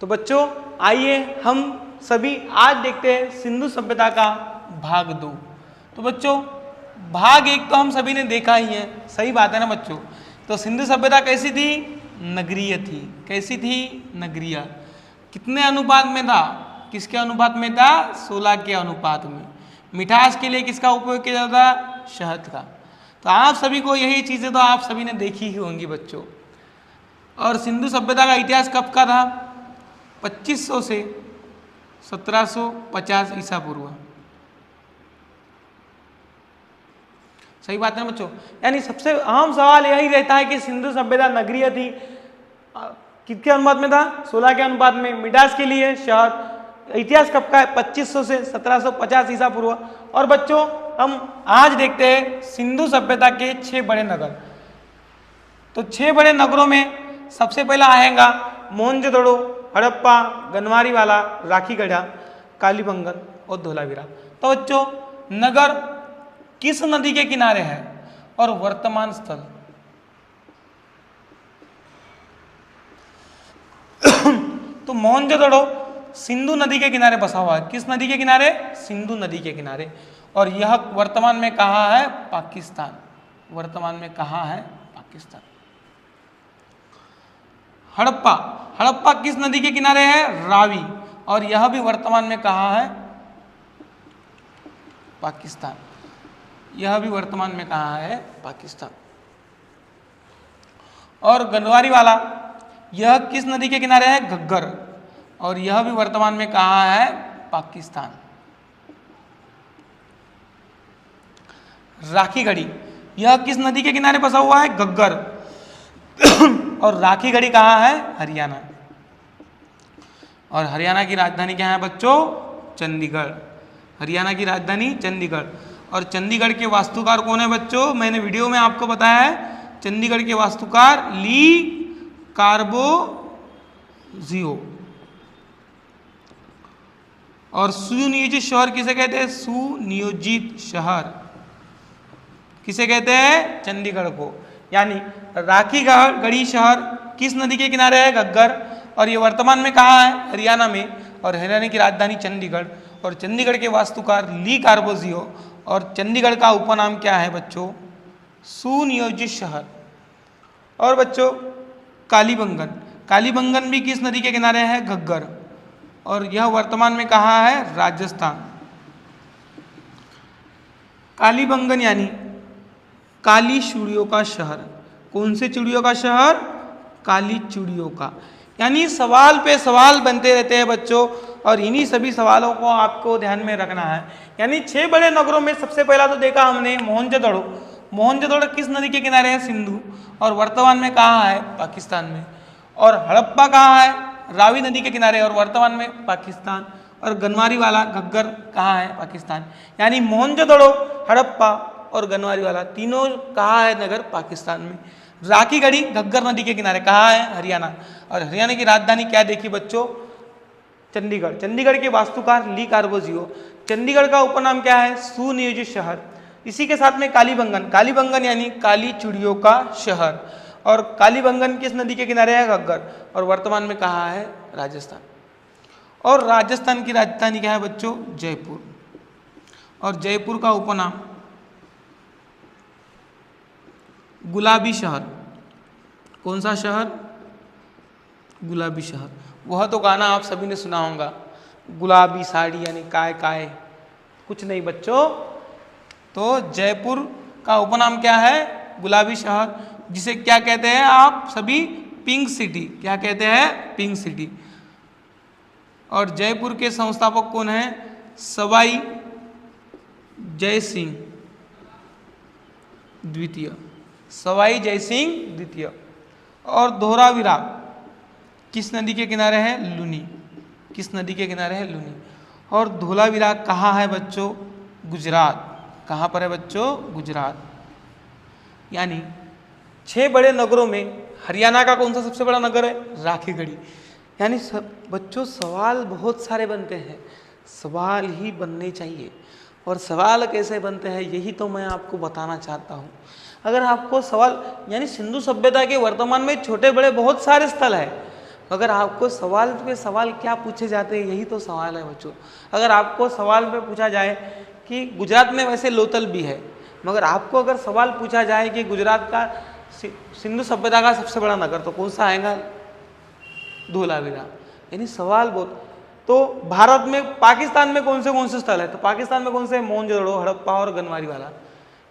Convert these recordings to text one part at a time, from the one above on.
तो बच्चों आइए हम सभी आज देखते हैं सिंधु सभ्यता का भाग 2। तो बच्चों भाग 1 तो हम सभी ने देखा ही है, सही बात है ना बच्चों। तो सिंधु सभ्यता कैसी थी? नगरीय थी। कैसी थी? नगरीय। कितने अनुपात में था? किसके अनुपात में था? 16 के अनुपात में। मिठास के लिए किसका उपयोग किया जाता? शहद का। तो आप सभी को यही चीज़ें तो आप सभी ने देखी ही होंगी बच्चों। और सिंधु सभ्यता का इतिहास कब का था? 2500 से 1750 ईसा पूर्व। सही बात है ना बच्चों। यानी सबसे अहम सवाल यही रहता है कि सिंधु सभ्यता नगरीय थी, किसके अनुपात में था? 16 के अनुपात में। मिठास के लिए शहद। इतिहास कब का है? 2500 से 1750 ईसा पूर्व। और बच्चों हम आज देखते हैं सिंधु सभ्यता के 6 बड़े नगर। तो 6 बड़े नगरों में सबसे पहला आएगा मोहनजोदड़ो, हड़प्पा, गनवारीवाला, राखीगढ़ा, कालीबंगन और धोलावीरा। तो बच्चों नगर किस नदी के किनारे है और वर्तमान स्थल? तो मोहनजोदड़ो सिंधु नदी के किनारे बसा हुआ है। किस नदी के किनारे? सिंधु नदी के किनारे। और यह वर्तमान में कहाँ है? पाकिस्तान। वर्तमान में कहाँ है? पाकिस्तान। हड़प्पा, हड़प्पा किस नदी के किनारे है? रावी। और यह भी वर्तमान में कहाँ है? पाकिस्तान। यह भी वर्तमान में कहाँ है? पाकिस्तान। और गनवारीवाला यह किस नदी के किनारे है? घग्गर। और यह भी वर्तमान में कहाँ है? पाकिस्तान। राखीगढ़ी यह किस नदी के किनारे बसा हुआ है? घग्गर। और राखीगढ़ी कहाँ है? हरियाणा। और हरियाणा की राजधानी क्या है बच्चों? चंडीगढ़। हरियाणा की राजधानी चंडीगढ़। और चंडीगढ़ के वास्तुकार कौन है बच्चों? मैंने वीडियो में आपको बताया है। चंडीगढ़ के वास्तुकार ली कार्बोजियो। और सुनियोजित शहर किसे कहते हैं? सुनियोजित शहर किसे कहते हैं? चंडीगढ़ को। यानी राखीगढ़ी शहर किस नदी के किनारे है? घग्गर। और ये वर्तमान में कहाँ है? हरियाणा में। और हरियाणा की राजधानी चंडीगढ़। और चंडीगढ़ के वास्तुकार ली कार्बोजियो। और चंडीगढ़ का उपनाम क्या है बच्चों? सुनियोजित शहर। और बच्चों कालीबंगन, कालीबंगन भी किस नदी के किनारे है? घग्गर। और यह वर्तमान में कहाँ है? राजस्थान। कालीबंगन यानी काली चूड़ियों का शहर। कौन से चूड़ियों का शहर? काली चूड़ियों का। यानी सवाल पे सवाल बनते रहते हैं बच्चों, और इन्हीं सभी सवालों को आपको ध्यान में रखना है। यानी 6 बड़े नगरों में सबसे पहला तो देखा हमने मोहनजोदड़ो। मोहनजोदड़ो किस नदी के किनारे है? सिंधु। और वर्तमान में कहाँ है? पाकिस्तान में। और हड़प्पा कहाँ है? रावी नदी के किनारे और वर्तमान में पाकिस्तान। और गनवारीवाला घग्गर कहाँ है? पाकिस्तान। यानी मोहनजोदड़ो, हड़प्पा और गनवारीवाला तीनों कहाँ है? नगर पाकिस्तान में। राखीगढ़ी घग्गर नदी के किनारे कहाँ है? हरियाणा। और हरियाणा की राजधानी क्या देखी बच्चों? चंडीगढ़। चंडीगढ़ के वास्तुकार ली कार्बोजियो। चंडीगढ़ का उपनाम क्या है? सुनियोजित शहर। इसी के साथ में कालीबंगन, कालीबंगन यानी काली चूड़ियों का शहर। और कालीबंगन किस नदी के किनारे है? घग्गर। और वर्तमान में कहाँ है? राजस्थान। और राजस्थान की राजधानी क्या है बच्चों? जयपुर। और जयपुर का उपनाम गुलाबी शहर। कौन सा शहर? गुलाबी शहर। वह तो गाना आप सभी ने सुना होगा, गुलाबी साड़ी यानी काय काय। कुछ नहीं बच्चों, तो जयपुर का उपनाम क्या है? गुलाबी शहर, जिसे क्या कहते हैं आप सभी? Pink city. क्या कहते हैं? Pink city. और जयपुर के संस्थापक कौन है? सवाई जय सिंह द्वितीय। सवाई जय सिंह द्वितीय। और धोलावीरा किस नदी के किनारे है? लूनी। किस नदी के किनारे है? लूनी। और धोलावीरा कहाँ है बच्चों? गुजरात। कहाँ पर है बच्चों? गुजरात। यानी 6 बड़े नगरों में हरियाणा का कौन सा सबसे बड़ा नगर है? राखीगढ़ी। यानी बच्चों सवाल बहुत सारे बनते हैं, सवाल ही बनने चाहिए। और सवाल कैसे बनते हैं यही तो मैं आपको बताना चाहता हूँ। अगर आपको सवाल यानी सिंधु सभ्यता के वर्तमान में छोटे बड़े बहुत सारे स्थल है, मगर आपको सवाल पे सवाल क्या पूछे जाते हैं, यही तो सवाल है बच्चों। अगर आपको सवाल पे पूछा जाए कि गुजरात में वैसे लोथल भी है, मगर आपको अगर सवाल पूछा जाए कि गुजरात का सिंधु सभ्यता का सबसे बड़ा नगर, तो कौन सा आएगा? धोलावीरा। यानी सवाल बहुत। तो भारत में पाकिस्तान में कौन से स्थल है? तो पाकिस्तान में कौन से? मोहनजोदड़ो, हड़प्पा और गनवारी वाला।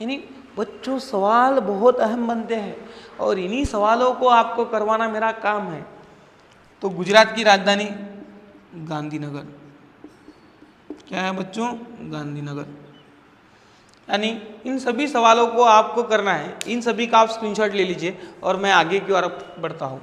यानी बच्चों सवाल बहुत अहम बनते हैं और इन्हीं सवालों को आपको करवाना मेरा काम है। तो गुजरात की राजधानी गांधीनगर। क्या है बच्चों? गांधीनगर। यानी इन सभी सवालों को आपको करना है, इन सभी का आप स्क्रीनशॉट ले लीजिए और मैं आगे की ओर बढ़ता हूं।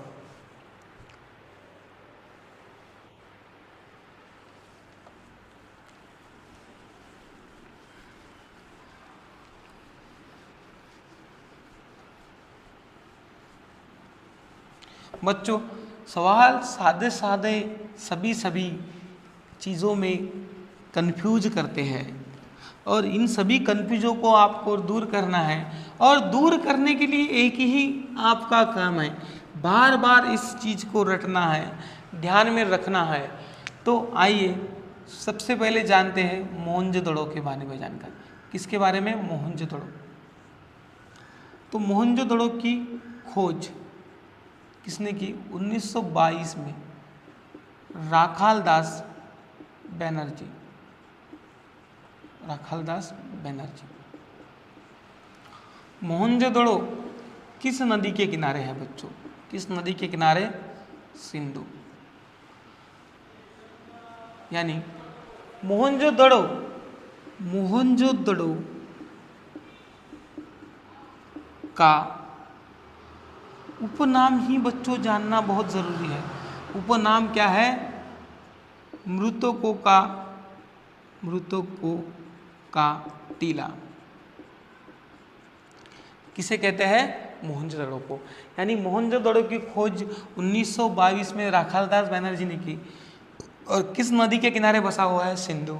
बच्चों सवाल सादे सादे सभी चीज़ों में कंफ्यूज करते हैं और इन सभी कंफ्यूजों को आपको दूर करना है और दूर करने के लिए एक ही आपका काम है, बार बार इस चीज़ को रटना है, ध्यान में रखना है। तो आइए सबसे पहले जानते हैं मोहनजोदड़ो के बारे में जानकारी। किसके बारे में? मोहनजोदड़ो। तो मोहनजोदड़ो की खोज किसने की? 1922 में राखालदास बनर्जी। राखालदास बनर्जी। मोहनजोदड़ो किस नदी के किनारे है बच्चों? किस नदी के किनारे? सिंधु। यानी मोहनजोदड़ो का उपनाम ही बच्चों जानना बहुत जरूरी है। उपनाम क्या है? मृतकों का टीला। किसे कहते हैं? मोहनजोदड़ो को। यानी मोहनजोदड़ो की खोज 1922 में राखालदास बनर्जी ने की और किस नदी के किनारे बसा हुआ है? सिंधु।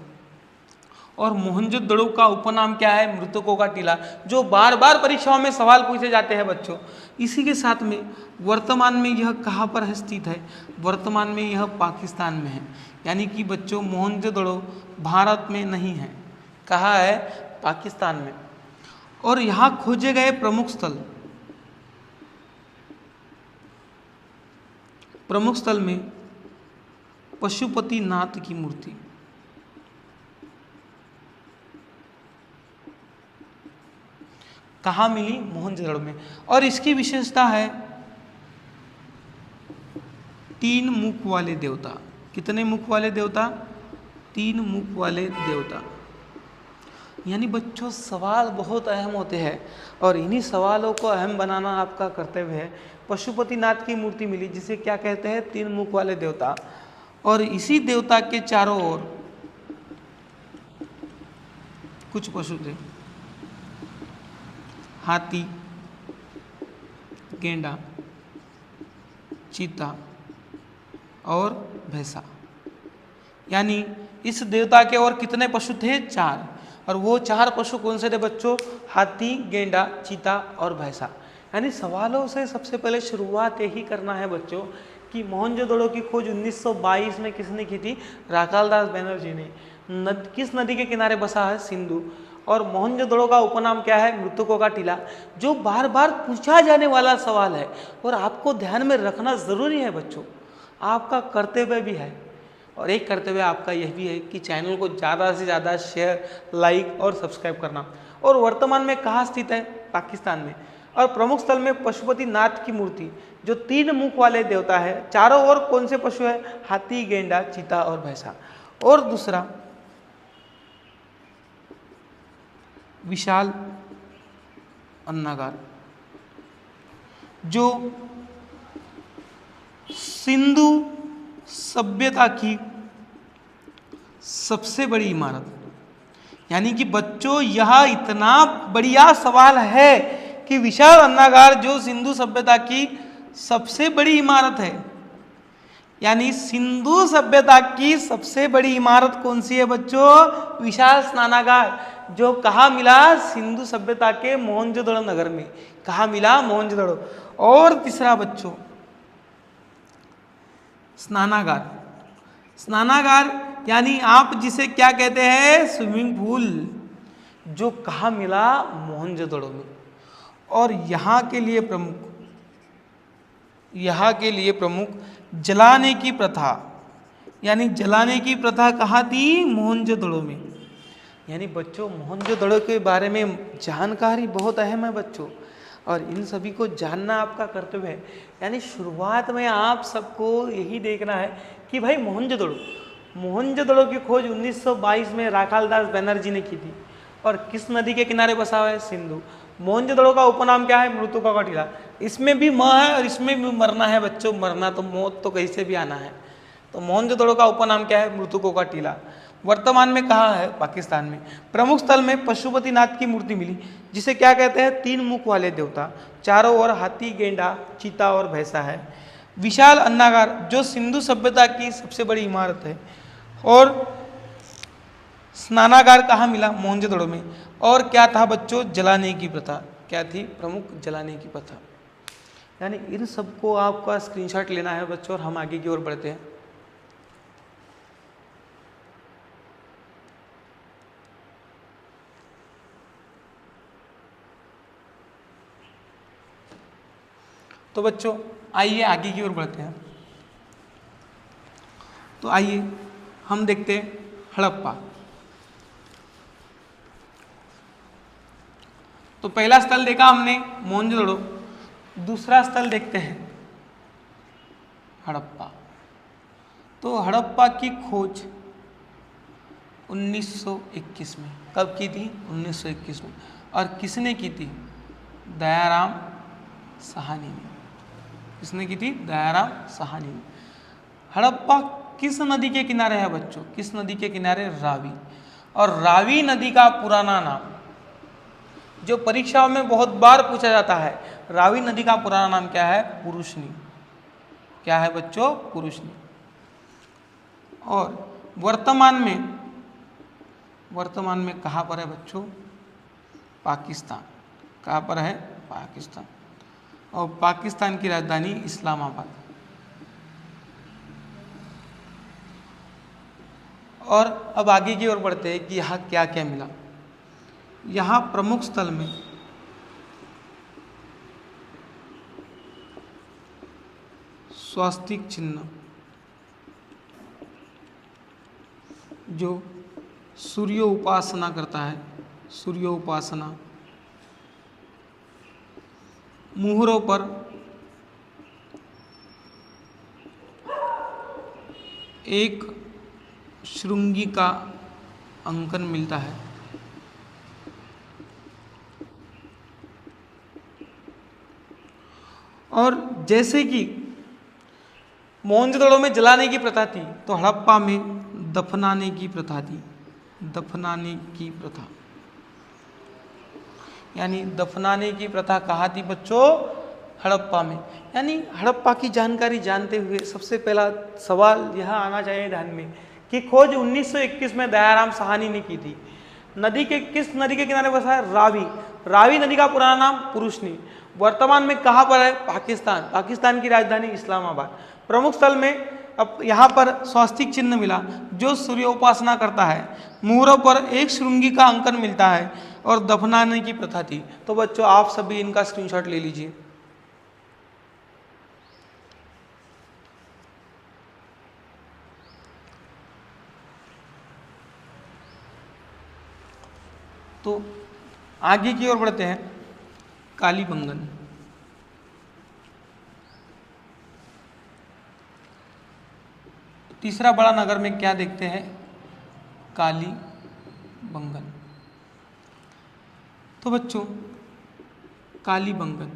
और मोहनजोदड़ो का उपनाम क्या है? मृतकों का टीला, जो बार बार परीक्षाओं में सवाल पूछे जाते हैं बच्चों। इसी के साथ में वर्तमान में यह कहाँ पर स्थित है? वर्तमान में यह पाकिस्तान में है। यानी कि बच्चों मोहनजोदड़ो भारत में नहीं है। कहाँ है? पाकिस्तान में। और यहाँ खोजे गए प्रमुख स्थल में पशुपतिनाथ की मूर्ति। कहाँ मिली? मोहनजोदड़ो में। और इसकी विशेषता है 3 मुख वाले देवता। कितने मुख वाले देवता? 3 मुख वाले देवता। यानी बच्चों सवाल बहुत अहम होते हैं और इन्हीं सवालों को अहम बनाना आपका कर्तव्य है। पशुपतिनाथ की मूर्ति मिली, जिसे क्या कहते हैं? 3 मुख वाले देवता। और इसी देवता के चारों ओर कुछ पशु थे, हाथी, गेंडा, चीता और भैंसा। यानी इस देवता के और कितने पशु थे? 4। और वो 4 पशु कौन से थे बच्चों? हाथी, गेंडा, चीता और भैंसा। यानी सवालों से सबसे पहले शुरुआत यही करना है बच्चों कि मोहनजोदड़ो की खोज 1922 में किसने की थी? राखालदास बनर्जी ने। किस नदी के किनारे बसा है? सिंधु। और मोहनजोदड़ो का उपनाम क्या है? मृतकों का टीला, जो बार बार पूछा जाने वाला सवाल है और आपको ध्यान में रखना ज़रूरी है बच्चों, आपका कर्तव्य भी है। और एक कर्तव्य आपका यह भी है कि चैनल को ज़्यादा से ज़्यादा शेयर, लाइक और सब्सक्राइब करना। और वर्तमान में कहाँ स्थित है? पाकिस्तान में। और प्रमुख स्थल में पशुपतिनाथ की मूर्ति, जो 3 मुख वाले देवता है। चारों ओर कौन से पशु है? हाथी, गेंडा, चीता और भैंसा। और दूसरा, विशाल अन्नागार, जो सिंधु सभ्यता की सबसे बड़ी इमारत। यानी कि बच्चों यह इतना बढ़िया सवाल है कि विशाल अन्नागार जो सिंधु सभ्यता की सबसे बड़ी इमारत है। यानी सिंधु सभ्यता की सबसे बड़ी इमारत कौन सी है बच्चों? विशाल स्नानागार, जो कहाँ मिला? सिंधु सभ्यता के मोहनजोदड़ो नगर में। कहाँ मिला? मोहनजोदड़ो। और तीसरा बच्चों, स्नानागार। स्नानागार यानी आप जिसे क्या कहते हैं, स्विमिंग पूल, जो कहाँ मिला, मोहनजोदड़ो में। और यहाँ के लिए प्रमुख जलाने की प्रथा, यानी जलाने की प्रथा कहाँ थी, मोहनजोदड़ो में। यानी बच्चों मोहनजोदड़ो के बारे में जानकारी बहुत अहम है बच्चों, और इन सभी को जानना आपका कर्तव्य है। यानी शुरुआत में आप सबको यही देखना है कि भाई मोहनजोदड़ो की खोज 1922 में राखालदास बनर्जी ने की थी, और किस नदी के किनारे बसा हुआ है, सिंधु। मोहनजोदड़ो का उपनाम क्या है, मृतकों का टीला। इसमें भी म है और इसमें भी मरना है बच्चों, मरना तो मौत तो कहीं से भी आना है। तो मोहनजोदड़ो का उपनाम क्या है, मृतकों का टीला। वर्तमान में कहाँ है, पाकिस्तान में। प्रमुख स्थल में पशुपतिनाथ की मूर्ति मिली, जिसे क्या कहते हैं, 3 मुख वाले देवता, चारों ओर हाथी, गेंडा, चीता और भैंसा है। विशाल अन्नागार, जो सिंधु सभ्यता की सबसे बड़ी इमारत है। और स्नानागार कहाँ मिला, मोहनजोदड़ो में। और क्या था बच्चों, जलाने की प्रथा। क्या थी, प्रमुख जलाने की प्रथा। यानी इन सबको आपका स्क्रीनशॉट लेना है बच्चों, और हम आगे की ओर बढ़ते हैं। तो बच्चों आइए आगे की ओर बढ़ते हैं। तो आइए हम देखते हैं हड़प्पा। तो पहला स्थल देखा हमने मोहनजोदड़ो, दूसरा स्थल देखते हैं हड़प्पा। तो हड़प्पा की खोज 1921 में, कब की थी, 1921 में। और किसने की थी, दयाराम साहनी ने। किसने की थी, दयाराम साहनी ने। हड़प्पा किस नदी के किनारे है बच्चों, किस नदी के किनारे, रावी। और रावी नदी का पुराना नाम, जो परीक्षाओं में बहुत बार पूछा जाता है, रावी नदी का पुराना नाम क्या है, पुरुषनी। क्या है बच्चों, पुरुषनी। और वर्तमान में कहाँ पर है बच्चों, पाकिस्तान। कहाँ पर है, पाकिस्तान। और पाकिस्तान की राजधानी इस्लामाबाद। और अब आगे की ओर बढ़ते हैं कि यहाँ क्या क्या मिला। यहाँ प्रमुख स्थल में स्वास्तिक चिन्ह, जो सूर्योपासना करता है, सूर्योपासना। मुहरों पर एक श्रृंगी का अंकन मिलता है। और जैसे कि मोहनजोदड़ो में जलाने की प्रथा थी, तो हड़प्पा में दफनाने की प्रथा थी। दफनाने की प्रथा, यानी दफनाने की प्रथा कहाँ थी बच्चों, हड़प्पा में। यानी हड़प्पा की जानकारी जानते हुए सबसे पहला सवाल यह आना चाहिए ध्यान में कि खोज 1921 में दयाराम साहनी ने की थी। नदी के किस नदी के किनारे बसा है, रावी। रावी नदी का पुराना नाम पुरुषनी। वर्तमान में कहाँ पर है, पाकिस्तान। पाकिस्तान की राजधानी इस्लामाबाद। प्रमुख स्थल में अब यहाँ पर स्वास्तिक चिन्ह मिला, जो सूर्योपासना करता है। मुहरों पर एक श्रृंगी का अंकन मिलता है, और दफनाने की प्रथा थी। तो बच्चों आप सभी इनका स्क्रीनशॉट ले लीजिए। तो आगे की ओर बढ़ते हैं, कालीबंगन। तीसरा बड़ा नगर में क्या देखते हैं, कालीबंगन। तो बच्चों कालीबंगन,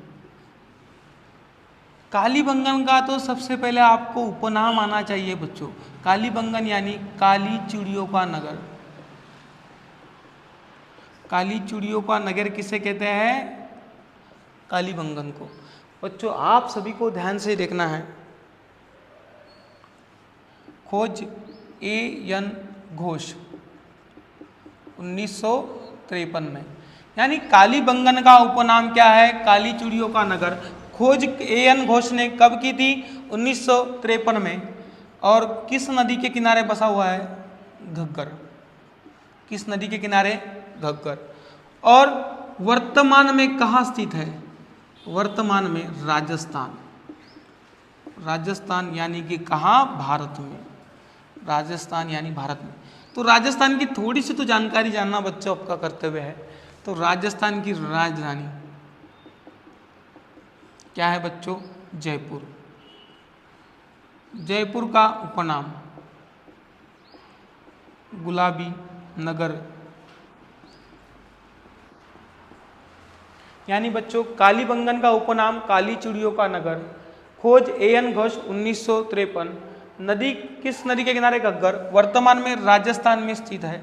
कालीबंगन का तो सबसे पहले आपको उपनाम आना चाहिए बच्चों। कालीबंगन यानी काली चिड़ियों का नगर। काली चिड़ियों का नगर किसे कहते हैं, कालीबंगन को। बच्चों आप सभी को ध्यान से देखना है। खोज A.N. घोष 1953 में। यानी कालीबंगन का उपनाम क्या है, काली चिड़ियों का नगर। खोज A.N. घोष ने कब की थी, 1953 में। और किस नदी के किनारे बसा हुआ है? घग्गर। किस नदी के किनारे? घग्गर। और वर्तमान में कहाँ स्थित है? वर्तमान में राजस्थान। राजस्थान यानी कि कहाँ? भारत में। राजस्थान यानी भारत में। तो राजस्थान की थोड़ी सी तो जानकारी जानना बच्चों आपका कर्तव्य है। तो राजस्थान की राजधानी क्या है बच्चों? जयपुर। जयपुर का उपनाम गुलाबी नगर। यानी बच्चों कालीबंगन का उपनाम काली चिड़ियों का नगर। खोज एएन घोष 1953। नदी किस नदी के किनारे? घग्गर। वर्तमान में राजस्थान में स्थित है।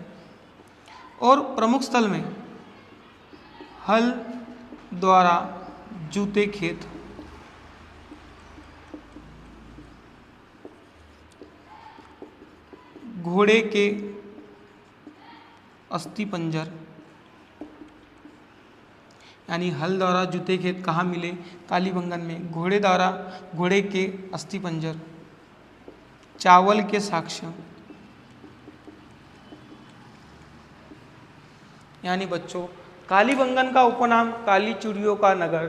और प्रमुख स्थल में हल द्वारा जूते खेत, घोड़े के अस्थि पंजर। यानी हल द्वारा जूते खेत कहाँ मिले? कालीबंगन में। घोड़े के अस्थि पंजर, चावल के साक्ष्य। यानी बच्चों कालीबंगन का उपनाम काली चिड़ियों का नगर।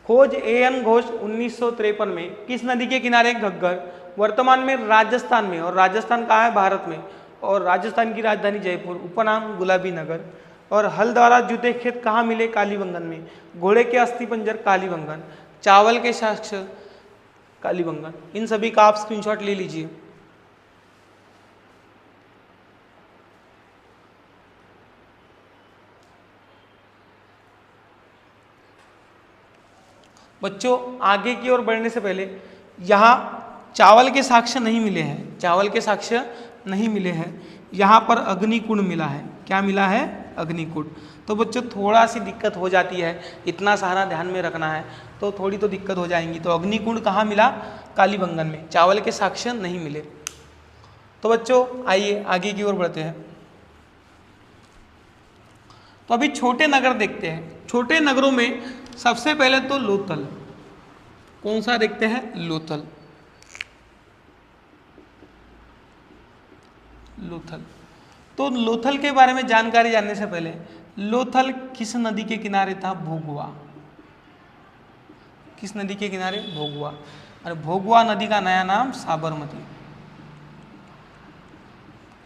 खोज एएन घोष 1953 में। किस नदी के किनारे? घग्गर। वर्तमान में राजस्थान में। और राजस्थान कहाँ है? भारत में। और राजस्थान की राजधानी जयपुर। उपनाम गुलाबी नगर। और हल द्वारा जूते खेत कहाँ मिले? कालीबंगन में। घोड़े के अस्थि पंजर कालीबंगन। चावल के साक्ष्य कालीबंगन। इन सभी का आप स्क्रीनशॉट ले लीजिए। बच्चों आगे की ओर बढ़ने से पहले यहाँ चावल के साक्ष्य नहीं मिले हैं। चावल के साक्ष्य नहीं मिले हैं। यहाँ पर अग्निकुंड मिला है। क्या मिला है? अग्निकुंड। तो बच्चों थोड़ा सी दिक्कत हो जाती है, इतना सारा ध्यान में रखना है तो थोड़ी तो दिक्कत हो जाएंगी। तो अग्निकुंड कहाँ मिला? कालीबंगन में। चावल के साक्ष्य नहीं मिले। तो बच्चों आइए आगे की ओर बढ़ते हैं। तो अभी छोटे नगर देखते हैं। छोटे नगरों में सबसे पहले तो लोथल। कौन सा देखते हैं? लोथल। लोथल। तो लोथल के बारे में जानकारी जानने से पहले लोथल किस नदी के किनारे था? भोगवा। किस नदी के किनारे? भोगवा। और भोगवा नदी का नया नाम साबरमती।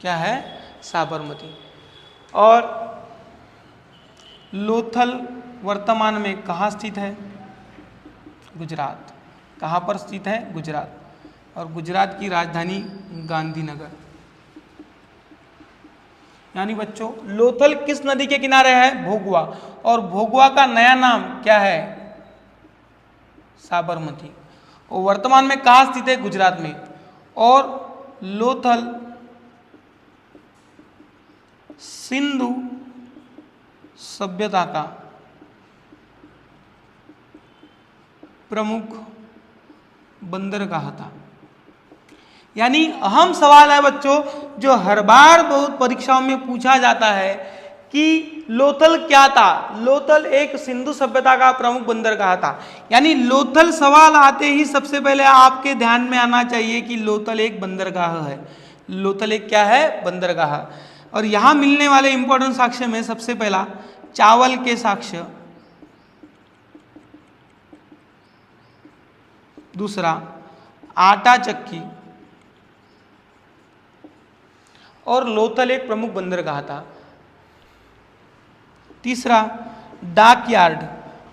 क्या है? साबरमती। और लोथल वर्तमान में कहाँ स्थित है? गुजरात। कहाँ पर स्थित है? गुजरात। और गुजरात की राजधानी गांधीनगर। यानी बच्चों लोथल किस नदी के किनारे है? भोगवा। और भोगवा का नया नाम क्या है? साबरमती। और वर्तमान में कहाँ स्थित है? गुजरात में। और लोथल सिंधु सभ्यता का प्रमुख बंदरगाह था। यानी अहम सवाल है बच्चों जो हर बार बहुत परीक्षाओं में पूछा जाता है कि लोथल क्या था? लोथल एक सिंधु सभ्यता का प्रमुख बंदरगाह था। यानी लोथल सवाल आते ही सबसे पहले आपके ध्यान में आना चाहिए कि लोथल एक बंदरगाह है। लोथल एक क्या है? बंदरगाह। और यहाँ मिलने वाले इंपॉर्टेंट साक्ष्य में सबसे पहला चावल के साक्ष्य, दूसरा आटा चक्की, और लोथल एक प्रमुख बंदरगाह था। तीसरा डाक यार्ड।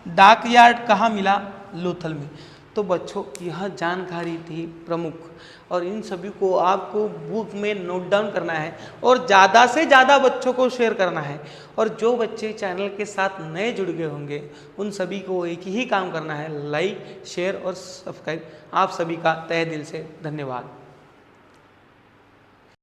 डाक यार्ड कहाँ मिला? लोथल में। तो बच्चों यह जानकारी थी प्रमुख, और इन सभी को आपको बुक में नोट डाउन करना है और ज़्यादा से ज़्यादा बच्चों को शेयर करना है। और जो बच्चे चैनल के साथ नए जुड़ गए होंगे उन सभी को एक ही काम करना है, लाइक शेयर और सब्सक्राइब। आप सभी का तहे दिल से धन्यवाद।